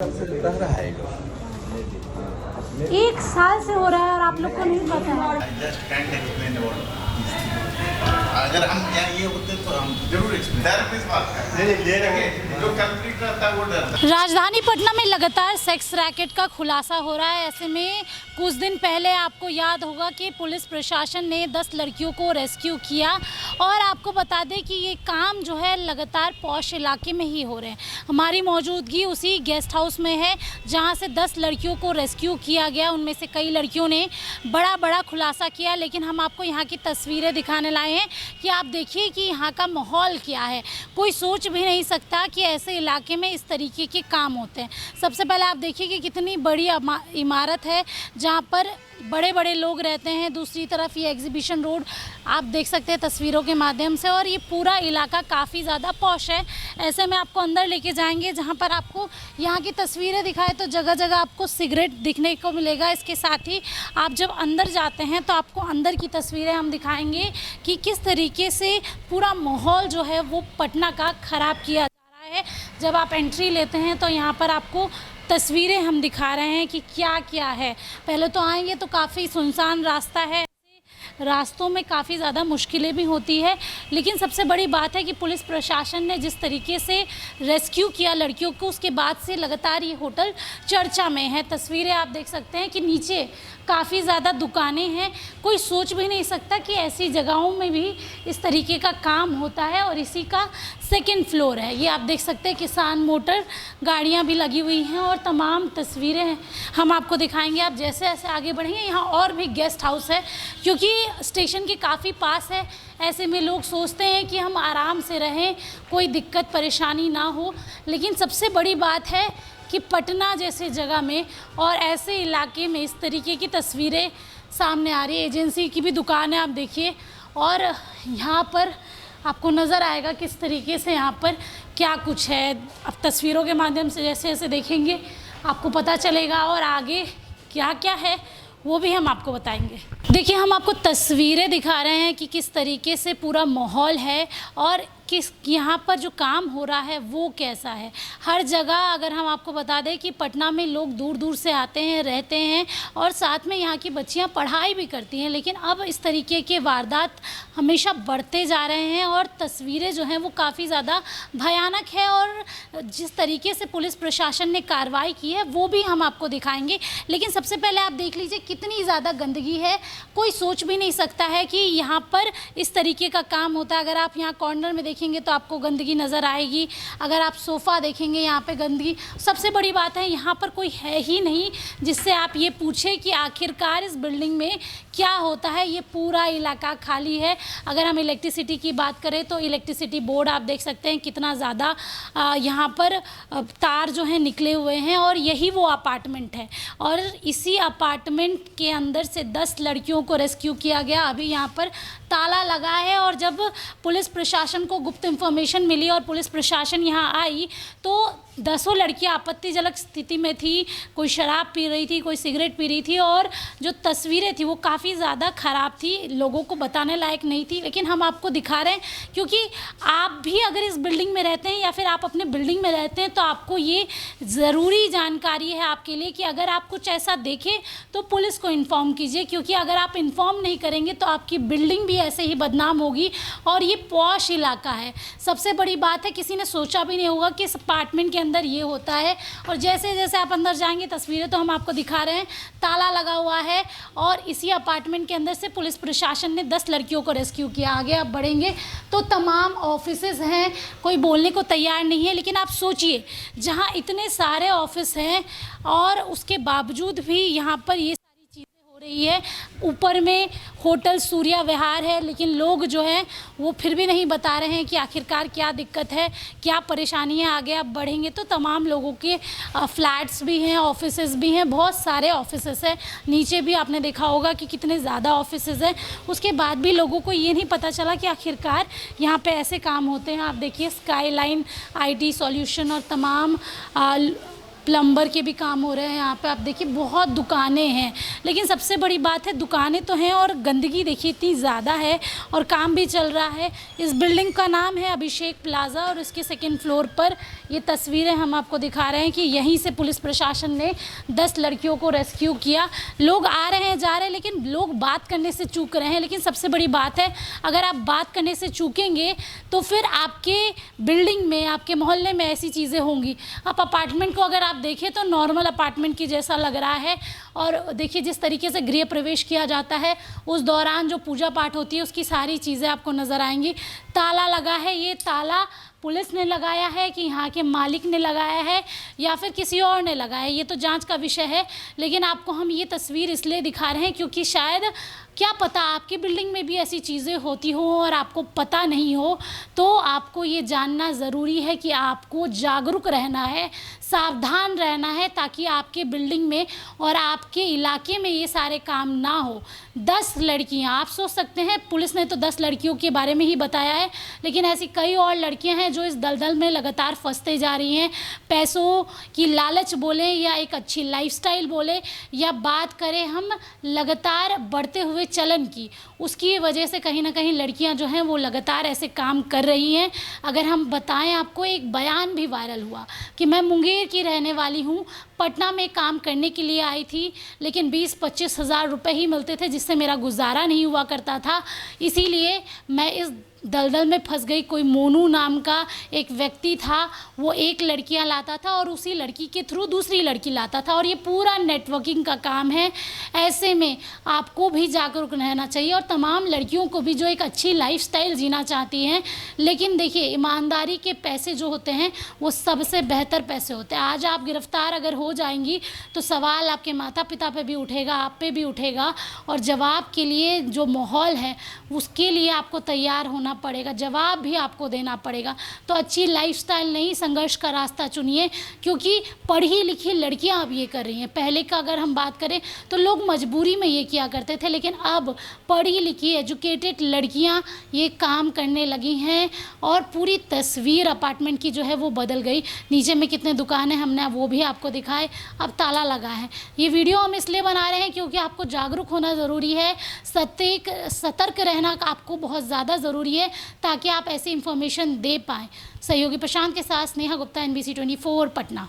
रह रहा है एक साल से हो रहा है और आप लोग को नहीं पता है। जस्ट काइंड एक्सप्लेन अबाउट अगर हम यहाँ ये होते तो हम जरूर एक्सप्लेन डर किस बात का नहीं ले रहे जो कंप्लीट रहता है वो डरता है। राजधानी पटना में लगातार सेक्स रैकेट का खुलासा हो रहा है। ऐसे में कुछ दिन पहले आपको याद होगा कि पुलिस प्रशासन ने 10 लड़कियों को रेस्क्यू किया और आपको बता दें कि ये काम जो है लगातार पॉश इलाके में ही हो रहे हैं। हमारी मौजूदगी उसी गेस्ट हाउस में है जहां से 10 लड़कियों को रेस्क्यू किया गया। उनमें से कई लड़कियों ने बड़ा खुलासा किया, लेकिन हम आपको यहाँ की तस्वीरें दिखाने लाए हैं कि आप देखिए कि यहाँ का माहौल क्या है। कोई सोच भी नहीं सकता कि ऐसे इलाके में इस तरीके के काम होते हैं। सबसे पहले आप देखिए कि कितनी बड़ी इमारत है जहाँ पर बड़े लोग रहते हैं। दूसरी तरफ ये एग्जीबिशन रोड आप देख सकते हैं तस्वीरों के माध्यम से, और ये पूरा इलाका काफ़ी ज़्यादा पॉश है। ऐसे में आपको अंदर लेके जाएंगे जहाँ पर आपको यहाँ की तस्वीरें दिखाए तो जगह जगह आपको सिगरेट दिखने को मिलेगा। इसके साथ ही आप जब अंदर जाते हैं तो आपको अंदर की तस्वीरें हम दिखाएंगे कि किस तरीके से पूरा माहौल जो है वो पटना का ख़राब किया जा रहा है। जब आप एंट्री लेते हैं तो यहाँ पर आपको तस्वीरें हम दिखा रहे हैं कि क्या क्या है। पहले तो आएंगे तो काफ़ी सुनसान रास्ता है, रास्तों में काफ़ी ज़्यादा मुश्किलें भी होती है, लेकिन सबसे बड़ी बात है कि पुलिस प्रशासन ने जिस तरीके से रेस्क्यू किया लड़कियों को, उसके बाद से लगातार ये होटल चर्चा में है। तस्वीरें आप देख सकते हैं कि नीचे काफ़ी ज़्यादा दुकानें हैं। कोई सोच भी नहीं सकता कि ऐसी जगहों में भी इस तरीके का काम होता है, और इसी का सेकंड फ्लोर है। ये आप देख सकते हैं किसान मोटर गाड़ियाँ भी लगी हुई हैं और तमाम तस्वीरें हम आपको दिखाएंगे। आप जैसे जैसे आगे बढ़ेंगे यहाँ और भी गेस्ट हाउस है, क्योंकि स्टेशन के काफ़ी पास है। ऐसे में लोग सोचते हैं कि हम आराम से रहें, कोई दिक्कत परेशानी ना हो, लेकिन सबसे बड़ी बात है कि पटना जैसे जगह में और ऐसे इलाके में इस तरीके की तस्वीरें सामने आ रही है। एजेंसी की भी दुकान है आप देखिए, और यहाँ पर आपको नज़र आएगा किस तरीके से यहाँ पर क्या कुछ है। अब तस्वीरों के माध्यम से जैसे जैसे देखेंगे आपको पता चलेगा, और आगे क्या क्या है वो भी हम आपको बताएंगे। देखिए हम आपको तस्वीरें दिखा रहे हैं कि किस तरीके से पूरा माहौल है और किस यहाँ पर जो काम हो रहा है वो कैसा है। हर जगह अगर हम आपको बता दें कि पटना में लोग दूर दूर से आते हैं, रहते हैं, और साथ में यहाँ की बच्चियाँ पढ़ाई भी करती हैं, लेकिन अब इस तरीके के वारदात हमेशा बढ़ते जा रहे हैं और तस्वीरें जो हैं वो काफ़ी ज़्यादा भयानक है। और जिस तरीके से पुलिस प्रशासन ने कार्रवाई की है वो भी हम आपको दिखाएंगे। लेकिन सबसे पहले आप देख लीजिए कितनी ज़्यादा गंदगी है। कोई सोच भी नहीं सकता है कि यहाँ पर इस तरीके का काम होता है। अगर आप यहाँ कॉर्नर में देखेंगे तो आपको गंदगी नज़र आएगी। अगर आप सोफ़ा देखेंगे यहाँ पे गंदगी। सबसे बड़ी बात है यहाँ पर कोई है ही नहीं जिससे आप ये पूछें कि आखिरकार इस बिल्डिंग में क्या होता है। ये पूरा इलाका खाली है। अगर हम इलेक्ट्रिसिटी की बात करें तो इलेक्ट्रिसिटी बोर्ड आप देख सकते हैं कितना ज़्यादा यहाँ पर तार जो है निकले हुए हैं, और यही वो अपार्टमेंट है, और इसी अपार्टमेंट के अंदर से 10 लड़कियों को रेस्क्यू किया गया। अभी यहाँ पर ताला लगा है, और जब पुलिस प्रशासन को गुप्त इंफॉर्मेशन मिली और पुलिस प्रशासन यहाँ आई तो 10 लड़कियाँ आपत्तिजनक स्थिति में थी। कोई शराब पी रही थी, कोई सिगरेट पी रही थी, और जो तस्वीरें थी वो काफ़ी ज़्यादा ख़राब थी, लोगों को बताने लायक नहीं थी। लेकिन हम आपको दिखा रहे हैं क्योंकि आप भी अगर इस बिल्डिंग में रहते हैं या फिर आप अपने बिल्डिंग में रहते हैं तो आपको ये ज़रूरी जानकारी है आपके लिए कि अगर आप कुछ ऐसा देखें तो पुलिस को इन्फॉर्म कीजिए, क्योंकि अगर आप इन्फॉर्म नहीं करेंगे तो आपकी बिल्डिंग भी ऐसे ही बदनाम होगी। और ये पॉश इलाका है। सबसे बड़ी बात है किसी ने सोचा भी नहीं होगा कि इस अपार्टमेंट के अंदर ये होता है। और जैसे जैसे आप अंदर जाएंगे तस्वीरें तो हम आपको दिखा रहे हैं, ताला लगा हुआ है, और इसी अपार्टमेंट के अंदर से पुलिस प्रशासन ने 10 लड़कियों को रेस्क्यू किया। आगे आप बढ़ेंगे तो तमाम ऑफिसेज हैं, कोई बोलने को तैयार नहीं है। लेकिन आप सोचिए जहाँ इतने सारे ऑफिस हैं और उसके बावजूद भी यहाँ पर ये रही है। ऊपर में होटल सूर्या विहार है, लेकिन लोग जो हैं वो फिर भी नहीं बता रहे हैं कि आखिरकार क्या दिक्कत है, क्या परेशानी है। आगे आप बढ़ेंगे तो तमाम लोगों के फ्लैट्स भी हैं, ऑफिसेज भी हैं, बहुत सारे ऑफिसेज हैं। नीचे भी आपने देखा होगा कि कितने ज़्यादा ऑफिसेज हैं। उसके बाद भी लोगों को ये नहीं पता चला कि आखिरकार यहाँ पे ऐसे काम होते हैं। आप देखिए स्काईलाइन IT सॉल्यूशन और तमाम प्लम्बर के भी काम हो रहे हैं यहाँ पे। आप देखिए बहुत दुकानें हैं, लेकिन सबसे बड़ी बात है दुकानें तो हैं और गंदगी देखिए इतनी ज़्यादा है और काम भी चल रहा है। इस बिल्डिंग का नाम है अभिषेक प्लाजा और उसके सेकंड फ्लोर पर ये तस्वीरें हम आपको दिखा रहे हैं कि यहीं से पुलिस प्रशासन ने 10 लड़कियों को रेस्क्यू किया। लोग आ रहे हैं जा रहे हैं, लेकिन लोग बात करने से चूक रहे हैं। लेकिन सबसे बड़ी बात है, अगर आप बात करने से चूकेंगे तो फिर आपके बिल्डिंग में, आपके मोहल्ले में ऐसी चीज़ें होंगी। आप अपार्टमेंट को अगर आप देखें तो नॉर्मल अपार्टमेंट की जैसा लग रहा है। और देखिए जिस तरीके से गृह प्रवेश किया जाता है उस दौरान जो पूजा पाठ होती है उसकी सारी चीज़ें आपको नज़र आएंगी। ताला लगा है, ये ताला पुलिस ने लगाया है कि यहाँ के मालिक ने लगाया है या फिर किसी और ने लगाया है, ये तो जांच का विषय है। लेकिन आपको हम ये तस्वीर इसलिए दिखा रहे हैं क्योंकि शायद क्या पता आपकी बिल्डिंग में भी ऐसी चीज़ें होती हों और आपको पता नहीं हो। तो आपको ये जानना ज़रूरी है कि आपको जागरूक रहना है, सावधान रहना है, ताकि आपके बिल्डिंग में और आपके इलाके में ये सारे काम ना हो। 10 लड़कियां, आप सोच सकते हैं पुलिस ने तो 10 लड़कियों के बारे में ही बताया है, लेकिन ऐसी कई और लड़कियां हैं जो इस दलदल में लगातार फंसते जा रही हैं। पैसों की लालच बोले या एक अच्छी लाइफस्टाइल बोले या बात करें हम लगातार बढ़ते हुए चलन की, उसकी वजह से कहीं ना कहीं लड़कियां जो हैं वो लगातार ऐसे काम कर रही हैं। अगर हम बताएं आपको, एक बयान भी वायरल हुआ कि मैं मुंगेर की रहने वाली हूं, पटना में काम करने के लिए आई थी, लेकिन 20-25 हज़ार रुपये ही मिलते थे जिससे मेरा गुजारा नहीं हुआ करता था, इसीलिए मैं इस दलदल में फंस गई। कोई मोनू नाम का एक व्यक्ति था, वो एक लड़कियां लाता था और उसी लड़की के थ्रू दूसरी लड़की लाता था और ये पूरा नेटवर्किंग का काम है। ऐसे में आपको भी जागरूक रहना चाहिए और तमाम लड़कियों को भी जो एक अच्छी लाइफस्टाइल जीना चाहती हैं। लेकिन देखिए ईमानदारी के पैसे जो होते हैं वो सबसे बेहतर पैसे होते हैं। आज आप गिरफ्तार अगर हो जाएंगी तो सवाल आपके माता पिता पे भी उठेगा, आप पे भी उठेगा और जवाब के लिए जो माहौल है उसके लिए आपको तैयार होना पड़ेगा, जवाब भी आपको देना पड़ेगा। तो अच्छी लाइफस्टाइल नहीं, संघर्ष का रास्ता चुनिए, क्योंकि पढ़ी लिखी लड़कियां अब ये कर रही हैं। पहले का अगर हम बात करें तो लोग मजबूरी में ये किया करते थे, लेकिन अब पढ़ी लिखी एजुकेटेड लड़कियां ये काम करने लगी हैं और पूरी तस्वीर अपार्टमेंट की जो है वो बदल गई। नीचे में कितने दुकान हैं हमने वो भी आपको दिखाए, अब ताला लगा है। ये वीडियो हम इसलिए बना रहे हैं क्योंकि आपको जागरूक होना ज़रूरी है, सतर्क रहना आपको बहुत ज़्यादा ज़रूरी है ताकि आप ऐसी इन्फॉर्मेशन दे पाएँ। सहयोगी प्रशांत के साथ स्नेहा गुप्ता, NBC 24 पटना।